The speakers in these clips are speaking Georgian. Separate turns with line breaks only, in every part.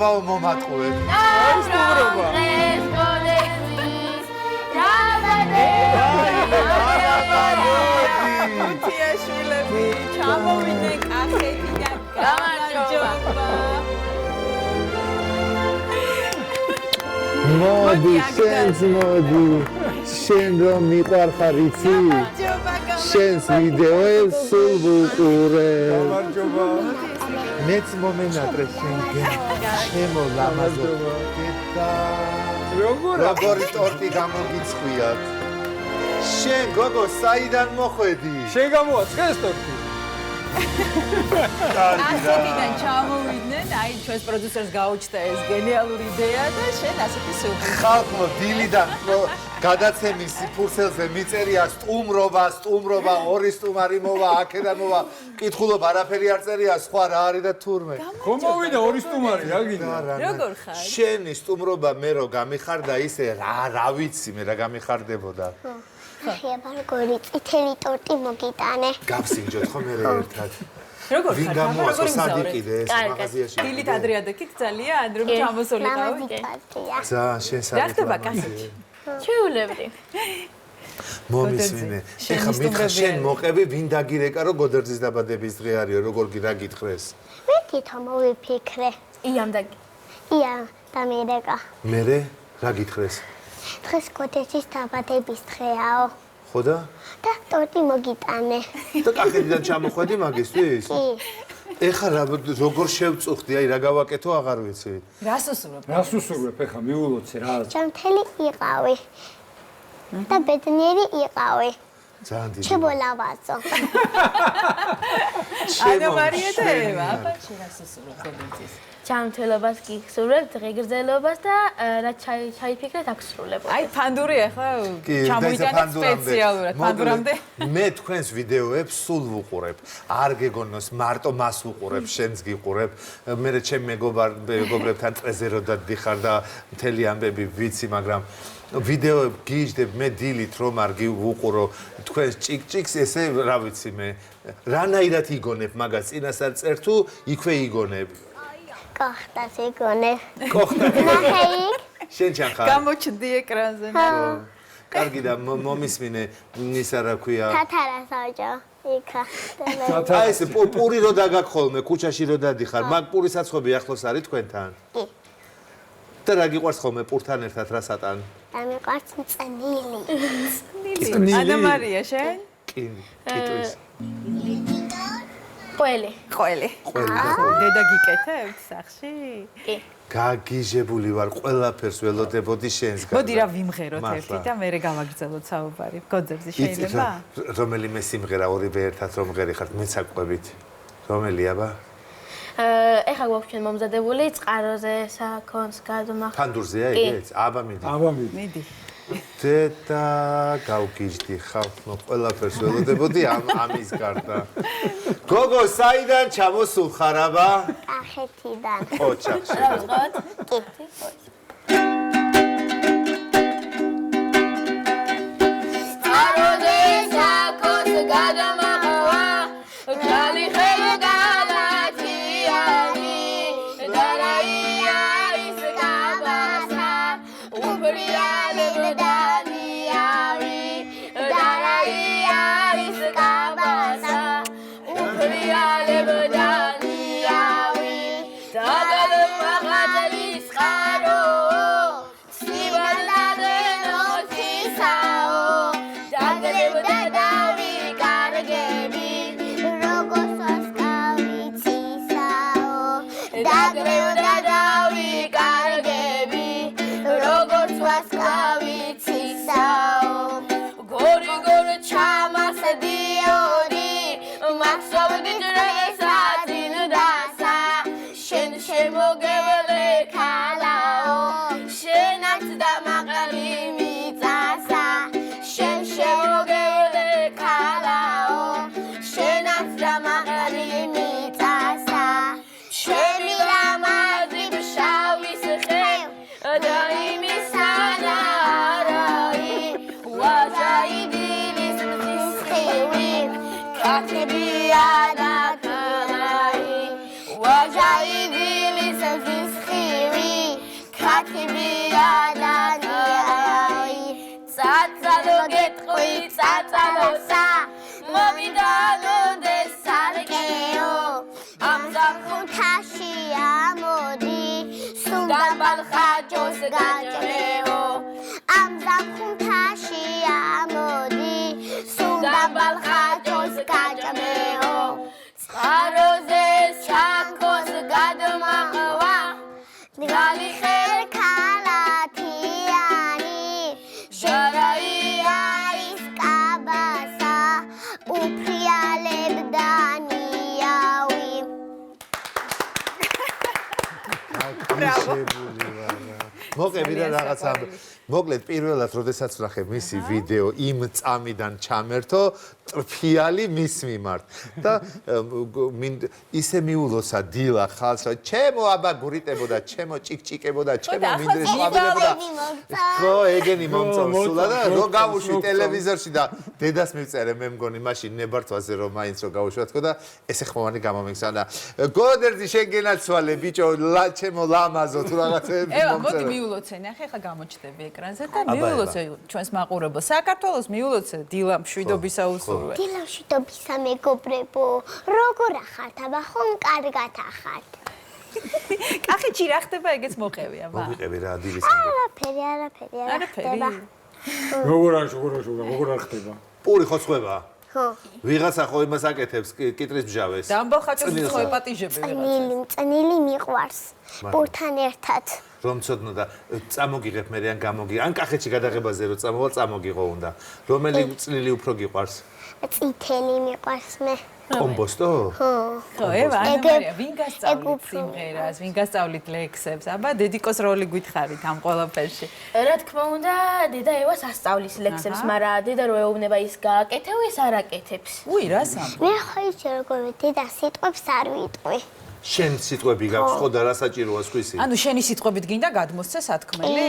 მადლობაო მომატყუეთ.
თიაშვილები, ჩამოვიდნენ კახეთიდან. გამარჯობა.
მოდი, შენს მოდი. შენ რომ მიყვარხარ იცი? შენს ვიდეოებს სულ ვუყურებ.
გამარჯობა.
მეც მომენატრე შენგენ. შემო ლამაზო. როგორი ტორტი გამოგიცხვიათ? შენ გოგო საიდან მოხვედი?
შენ გამოაცხეს ტორტი.
კახეთიდან ჩამოვიდნენ, აი ჩვენს პროდიუსერს გაუჩნდა ეს გენიალური იდეა და შენ ასეთი სიუჟეტი.
ხალხო დილიდან გადაცემის ფურცელზე მიწერია სტუმრობა, ორი სტუმარი მოვა, აქედან მოვა. კითხულობ არაფერი არ წერია, სხვა რა არის და თურმე.
ხომ მოვიდა ორი სტუმარი, რა გინდა?
როგორ ხარ?
შენი სტუმრობა მე რო გამიხარდა ისე რა ვიცი მე რა გამიხარდებოდა.
ხება როგორი წითელი ტორტი მოგიტანე.
გავსინჯოთ ხო მე ერთად.
როგორ ხარ?
ვინ გამოასო სადიკიდე ეს მაღაზიაში?
დილით ადრე ადექით ძალიან რომ ჩამოსულიყავი.
ძალიან შენ
რა
სადიკი.
ხდება კახეთში?
ჩეულებდი.
მომისმინე. ეხა მითხა შენ მოყევი ვინ დაგირეკა რომ გოდერძის დაბადების დღე არისო როგორ რა გითხრეს?
მე თვითონ მოვიფიქრე.
იამ და
ია და მერეკა.
მერე რა გითხრეს?
დღეს გოდერძის დაბადების დღეაო.
ხო და?
და ტორტი მოგიტანე.
და კახეთიდან ჩამოხვედი მაგისტრის?
კი.
ეხა როგორ შევწუხდი, აი რა გავაკეთო აღარ ვიცი.
რას უსურვებ?
რას უსურვებ ახლა მიულოცე რა?
ჯანმრთელი იყავი. და ბედნიერი იყავი.
ძალიან დიდი.
ჩებოლავაზო.
ანა მარია და ევა, აბა შენ რას უსურვებ გოდერძის?
ჯანმრთელობას გიხსურებ, დღეგრძელობას და რაც ჩაიფიქრეთ აქ სრულებო.
აი ფანდური ახლა ჩამოიტანეთ სპეციალურად ფანდურამდე.
მე თქვენს ვიდეოებს სულ ვუყურებ. არ გეგონოს მარტო მას ვუყურებ, შენს გიყურებ. მე ჩემ მეგობრებთან წრეზე რო დადიხარ და მთელი ამბები ვიცი, მაგრამ ვიდეოები გიჯდებ მე დილით რომ არ გივუყურო თქვენს ჭიკ-ჭიკს ესე რა ვიცი მე. რანაირად იგონებ მაგას წინასწარ წერ თუ იქვე იგონებ?
კახტას იგონე.
კოხტა.
ნახეიქ.
შენ ჩანხარ.
გამოჩნდი ეკრანზე.
კარგი და მომისმინე ისა რა ქვია.
თათარა საჯო. იქა.
აი ეს პური რო დაგაქ ხოლმე ქუჩაში რო დადიხარ, მაგ პურის საცხობი ახლოს არის თქვენთან?
კი.
და რა გიყვარს ხოლმე პურთან ერთად რა სატან?
და მიყვარს მწნილი.
ანა მარია შენ?
კი, კიტვის.
ყველი.
ყველი. დედა გიკეთებთ სახში?
კი.
გაგიჟებული ვარ, ყველაფერს ველოდებოდი შენს გარდა.
მოდი რა ვიმღეროთ ერთი და მე გავაგრძელოთ საუბარი. გოძებზე შეიძლება?
რომელიმე სიმღერა ორივე ერთად რომ მღერიხართ, მეც აკვებით. რომელი აბა?
ეხა გვაქვს ჩვენ მომზადებული წყაროზე საქონს გადმახ.
ფანდურზეა ეგეც? აბა მიდი.
აბა მიდი.
მიდი.
დედა გავგიჟდი ხალხო, ყველაფერს ველოდებოდი ამის გარდა. გოგო, საიდან ჩამოსულ ხარ აბა?
კახეთიდან.
ოჩახში.
რა ვწყოთ?
კი.
წყაროზე საქონს გადმახვა. ქალი ხელი ბიადანიაი ცაცალო გეტყვი ცაცალოსა მოვიდანოდეს სარკეო
ამზამხუთაში ამოდი სუნდაბალ ხაჯოს გაჭრეო ამზამხუთაში ამოდი სუნდაბალ ხაჯოს გაჭრეო
წყაროზე შაქოს გადმაყვა
გალი ხერქალათიანი შერაია ის კაბასა უფრიალებდანიავი
მოყევი და რაღაცა მოკლედ პირველად როდესაც ვნახე მისი ვიდეო იმ წამიდან ჩამერთო ტრფიალი მის მიმართ და ისე მიულოცა დილა ხალხს რომ ჩემო აბა გურიტებოდა ჩემო ჭიკჭიკებოდა ჩემო მინდრეს ყვავილებოდა ხო ეგენი მომწონსულა და რო გავუშვი ტელევიზორში და დედას მივწერე მე მგონი მაშინ ნებართვაზე რომ მაინც რო გავუშვა თქო და ესე ხმოვანი გამომიქცა და გოდერძი შენ გენაცვალე ბიჭო ჩემო ლამაზო თუ რაღაცეები
ევა,
მომწერე
მოდი მიულოცე, ნახე, ხა გამოჩნდები ეკრანზე და მიულოცე ჩვენს მაყურებელს. საქართველოს მიულოცე დილა მშვიდობისა უსურვე.
დილამშვიდობისა მეგობრებო როგორ ახართ აბა ხომ კარგად ახართ
კახეთში რა ხდება ეგეც მოყევი, აბა.
მოვიყევი რა დილის
არაფერი არ ხდება
როგორ არ ხდება?
პური ხო ცხება
ხო
ვიღაცა ხო იმას აკეთებს კიტრის მჟავეს
დამბალხაჭოს ხო ეპატიჟები ვიღაცა.
წნილი მიყვარს პურთან ერთად
რომ ცოდნა და წამოგიღებ მე ან გამოგი ან კახეთში გადაღებაზე რომ წამოვალ წამოგიღო უნდა რომელი წლილი უფრო გიყვარს
წითელი მიყვარს მე
კომბოსტო
ხო, ევა, ანა მარია, ვინ გასწავლით სიმღერას, ვინ გასწავლით ლექსებს? აბა დედიკოს როლი გითხარით ამ ყველაფერში.
რა თქმა უნდა დედა ევას ასწავლის ლექსებს მაგრამ დედა რო ეუბნება ის გააკეთებ ის არ აკეთებს
უი, რას ამბობ?
მე ხო იცი როგორ დედა სიტყვებს არ ვიტყვი
შენ სიტყვები გაქვს ხო და რა საჭიროა სხვისი
ანუ შენი სიტყვებით გინდა გადმოსცე სათქმელი?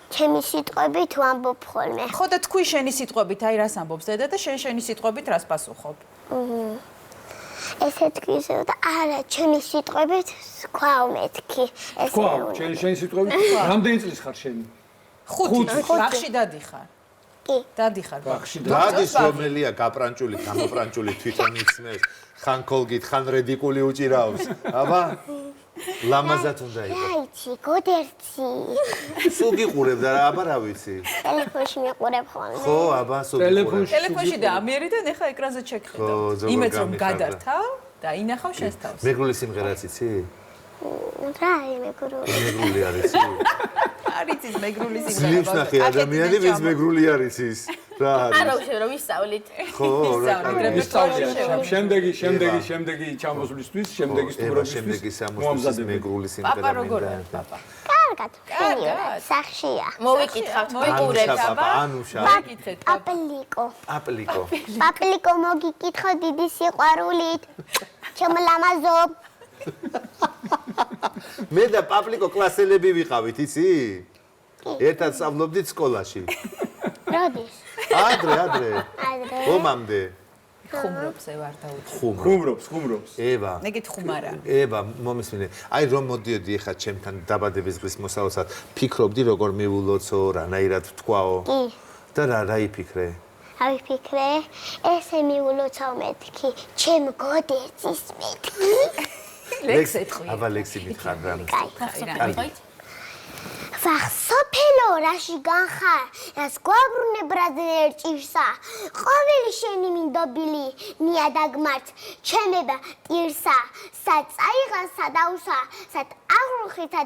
ჩემი სიტყვებით ვამბობ ხოლმე
ხო და თქვი შენი სიტყვებით, აი რას ამბობს დედა და შენ შენი სიტყვებით რას პასუხობ?
ესე თქვი და არა ჩემი სიტყვებით სქვავ მეთქი ესე
თქვა შენ სიტყვებით რამდენი წლის ხარ შენ?
5 ბაღში დადიხარ.
კი
დადიხარ
ბაღში
დადის რომელია გაპრანჭული გამოპრანჭული თვითონ იცნეს ხან კოლგით ხან რედიკული უჭირავს აბა ლამაზად უნდა იყოს
რა იცი გოდერძი
სულ გიყურებ და აბა რა ვიცი
ტელეფონში მიყურებ ხოლმე
ხო აბა სულ
ტელეფონში
ტელეფონში და ამიერიდან ეხა ეკრანზე ჩეკხედავ.
ხო, ზოგადად
იმეც რომ
გამიხარდა.
გადართავ და ინახავ შენს თავს.
მეგრული სიმღერაც იცი
რა იმეგრო
მეგრული არის
არის ის მეგრული სიმღერა.
ძლივს ნახე ადამიანი ვის მეგრული არის ის რა
არა
არის
უშევ რომ ვისწავლით
ხო რა კარგი
ისწავლია შემდეგი ჩამოსვლისთვის შემდეგი სტუმრობისთვის
შემდეგი სამოსლის მეგრული
პაპა
სიმღერა
როგორია
მინდა
პაპა?
კარგად
კარგად.
სახშია
მოვიკითხავთ მოვიკურებთ
ანუშა
აბა
ანუშა
გითხეთ
პაპლიკო
აპლიკო
პაპლიკო მოგიკითხო დიდი სიყვარულით ჩემო ლამაზო
მე და პაპლიკო კლასელები ვიყავით იცი ერთად სწავლობდით სკოლაში
როდის
ადრე
ადრე
ომამდე
ხუმრობს ევარ დაუჭი.
ხუმრობს
ევა
მეგეთ ხუმარა.
ება მომისმინე აი რომ მოდიოდი ეხა ჩემთან დაბადების დღის მოსავალსად ფიქრობდი როგორ მივულოცო რანაირად ვთქვაო
კი
და რა იფიქრე
ავიფიქრე ესე მიულოცავ მეთქი ჩემ გოდერძის მეთქი
ლექსი ეთქვი.
აბა ლექსი მითხარ რა
ხოით
ვახ სოფელო რაში განხარ რას გვაბრუნებ რადნერ ჭირსა ყოველი შენი მინდობილი ნიადაგმართ ჩემება ტირსა საწაიღან სადაუსა სად აღრუხითა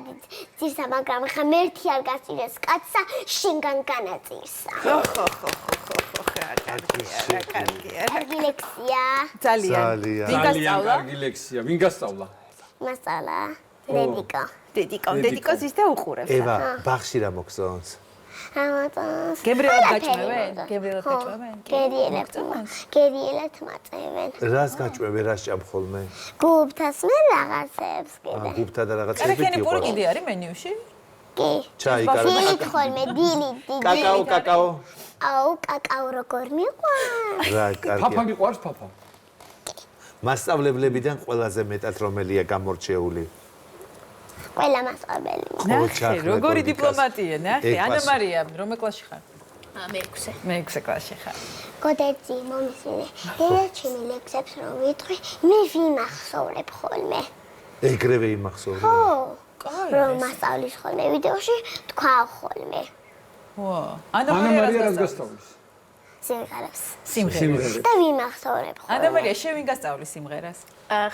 ძირსა მაგრამ ხმერთი არ გასწირეს კაცსა შენგან განაწირსა კარგი ლექსია
ძალიან. ვინ გასწავლა?
კარგი ლექსია ვინ გასწავლა
მასალა დედიკო
დედიკოს ის და უყურებს.
ევა ბაღში რა მოგწონს
ამატოს
გებრიელად გაჭმევენ? გებრიელად გაჭმევენ?
გერიელად მაწევენ
რას გაჭვევე რას ჭამ ხოლმე
გუბთას მე რაღაცებს კიდე
გუბთა და რაღაცები
კარაქიანი პური
გიყვარს
კიდე არის მენიუში?
კი
ჩაი
დილით ხოლმე დილით
კაკაო
აუ კაკაო როგორ მიყვარს
რა
ფაფა
კარგია
მიყვარს ფაფა
მასწავლებლებიდან ყველაზე მეტად რომელია გამორჩეული
ყველა მასწავლებელი.
ნახე, როგორი დიპლომატია, ნახე. ანა მარია, რომელ კლასში ხარ?
მე-6.
მე-6 კლასში ხარ.
გოდერძი მომისინე. დედაჩემი ლექსებს რომ ვიტყვი, მე ვიმახსოვრებ ხოლმე.
ეგრევე იმახსოვრე.
ხო.
კაი.
რომ მასწავლის ხოლმე ვიდეოში თქვა ხოლმე.
ვა. ანა
ანა
მარია
მარია
რას
რას
გასწავლის?
გასწავლის?
სიმღერებს.
სიმღერას.
და ვიმახსოვრებ ხოლმე.
ანა მარია, შენ ვინ გასწავლის სიმღერას?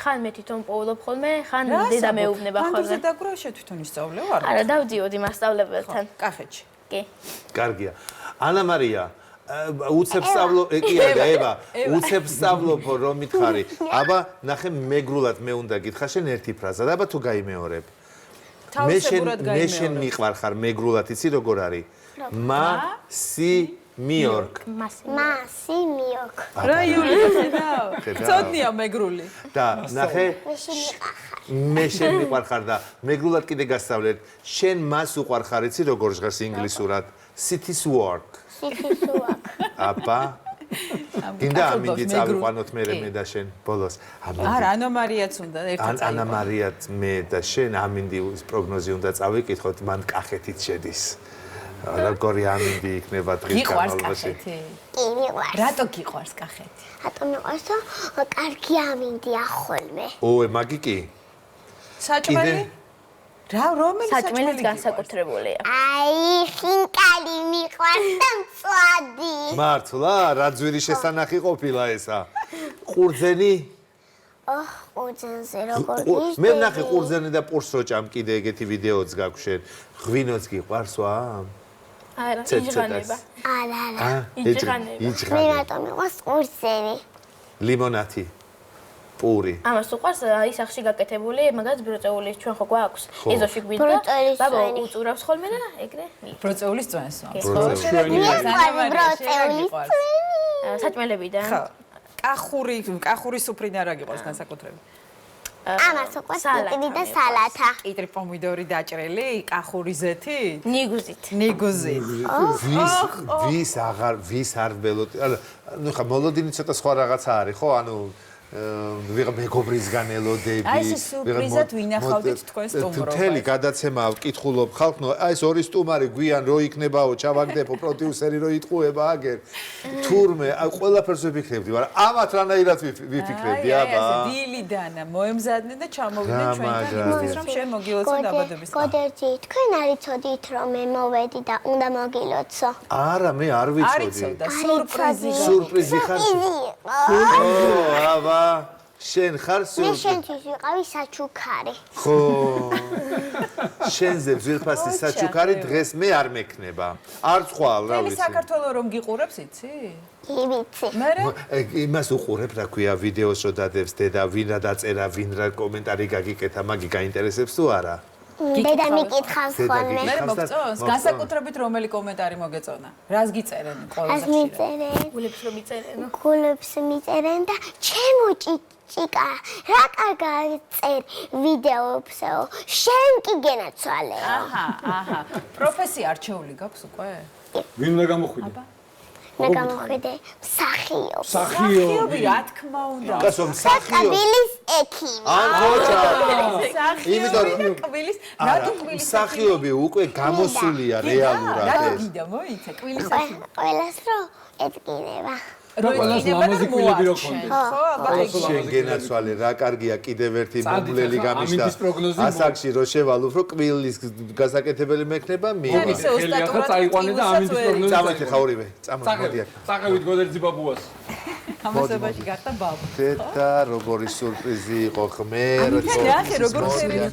ხან მე თვითონ პოულობ ხოლმე, ხან დედა მეუბნება
ხან
ხოლმე.
დაგვრა შე თვითონ ისწავლე ვარ?
არა, დავდიოდი მასწავლებელთან.
კახეთში.
კი.
კარგია. ანა მარია, უცებ სწავლო, კი არა, ევა, უცებ სწავლობ რომ მითხარი. აბა, ნახე მეგრულად მე უნდა გითხრა შენ ერთი ფრაზა და აბა თუ გაიმეორებ.
თავისებურად
მე შენ მიყვარ ხარ მეგრულად, იცი როგორ არის? მა-სი მიორკ.
მასი მიოკ.
რა იულია ხედავ? ცოდნია მეგრული.
და ნახე მე შენ მიყვარ ხარ და მეგრულად კიდე გასწავლეთ. შენ მას უყვარ ხარ, იცი როგორ ჟღერს ინგლისურად? City's work.
City's work.
აბა გინდა ამინდი წავიყვანოთ მე და შენ ბოლოს.
არა, ანა მარიაც უნდა ერთად წავიყვანოთ.
ანა მარიაც მე და შენ ამინდი პროგნოზი უნდა წავიკითხოთ, მან კახეთით შედის. როგორი ამინდი იქნება დღის
გიყვარს
განმავლობაში?
კახეთი?
კი, მიყვარს.
რატო გიყვარს კახეთი?
რატომ მიყვარს? კარგი ამინდია ხოლმე.
ოე, მაგი კი?
საჭმელი? რა, რომელი
საჭმელიც განსაკუთრებულია.
აი, ხინკალი მიყვარს და მწვადი.
მართლა, რა ძვირი შესანახი ყოფილა ესა. ყურძენი?
ოჰ, ყურძენზე როგორ
მე ვნახე ყურძენი და პურს რო ჭამ კიდე ეგეთი ვიდეოც გაქვს შენ. ღვინოც გიყვარს ვა?
არა, იჯღანება.
არა.
იჯღანება.
მე რატომ მიყვარს ყურძენი?
ლიმონათი. პური.
ამას უყვარს ისახში გაკეთებული, მაგაც ბროწეულის ჩვენ ხო გვაქვს. ეზოში გვინდა.
ბროწეულის
ბაბა
წვენი.
უწურავს ხოლმე და ეგრე.
ბროწეულის წვენს.
ბროწეულის
ბროწეულის წვენი.
საჭმელებიდან.
ხო. კახური სუფრინა რა გიყვარს განსაკუთრებით?
ამას უყვარს კიტრი და სალათა.
კიტრი პომიდორი დაჭრილი, კახური ზეთი,
ნიგუზით.
ნიგუზით.
ვის არ ველოდი. ანუ ხა მოლოდინი ცოტა სხვა რაღაცა არის, ხო? ანუ ვიღა მეგობრისგან ელოდები.
აი ეს სურპრიზად ვინახავდით თქვენ სტუმრობას.
მთელი გადაცემა ვკითხულობ ხალხს, ნუ აი ეს ორი სტუმარი გვიან რო იქნებაო, ჩავაგდებო პროდიუსერი რო იტყუება აგერ. თურმე, აი ყველაფერს ვიფიქრებდი, მაგრამ ამათ რანაირად ვიფიქრებდი, აბა.
აი, დილიდან მოემზადნენ და ჩამოვიდნენ ჩვენთან იმისთვის, რომ შენ მოგილოცო დაბადების დღე.
გოდერძი, თქვენ არ იცოდით რომ მე მოვედი და უნდა მოგილოცო?
არა, მე არ ვიცოდი.
არიცოდა სურპრიზი.
სურპრიზი ხარ? ო, აბა შენ ხარ
მე
სურპრიზი.
შენთვის ვიყავი საჩუქარი.
ხო. შენზე ძვირფასი საჩუქარი დღეს მე არ მექნება. არ წვალ, რა
თელი
ვიცი.
საქართველოს რომ გიყურებს, იცი?
კი ვიცი.
მე
იმას უყურებ, რა ქვია, ვიდეოს რო დადებს დედა, ვინ რა დაწერა, ვინ რა კომენტარი გაგიკეთა, მაგი გაინტერესებს თუ არა?
დედა მიკითხავს ხოლმე.
მე მოგწონს, განსაკუთრებით რომელი კომენტარი მოგეწონა? რას გიწერენ
ას
ყველაზე ხშირად?
მიწერენ,
გულებს რომ იწერენ.
გულებს მიწერენ და ჩემო ჭიკა, რა კარგად წერ ვიდეოებსო. შენ კი გენაცვალე.
აჰა. პროფესია არჩეული გაქვს უკვე?
ვინ უნდა გამოხვიდე?
მე გამოხვიდე მსახიობ.
სახიობი, რა თქმა უნდა.
გასო მსახიობ.
კაბილის ექიმი.
ხოჭა.
სახიობი და კბილის, რატო კბილის?
მსახიობი უკვე გამოსულია რეალურად
რატო
ეს.
გიდა მოიცა კბილის სახიობი?
ყველას რო ეწკინება.
ყველას ლამაზი კბილები რო ქონდეს.
ხო, აბა ეგ.
შენ გენაცვალე, რა კარგია კიდევ ერთი მომვლელი გამიშთა.
ამინდის პროგნოზი
ასაკში რო შევალო, რომ კბილის გასაკეთებელი მექნება, მიიღო.
ხელი ახლა წაიყვანე და ამინდის პროგნოზი
წამოდი ხა ორივე, წამოდი.
წაყევით გოდერძი ბაბუას.
ამასობაში გახდა ბაბა.
დედა, როგორი სურპრიზი იყო ღმერთო.
ნახე როგორ ხერხი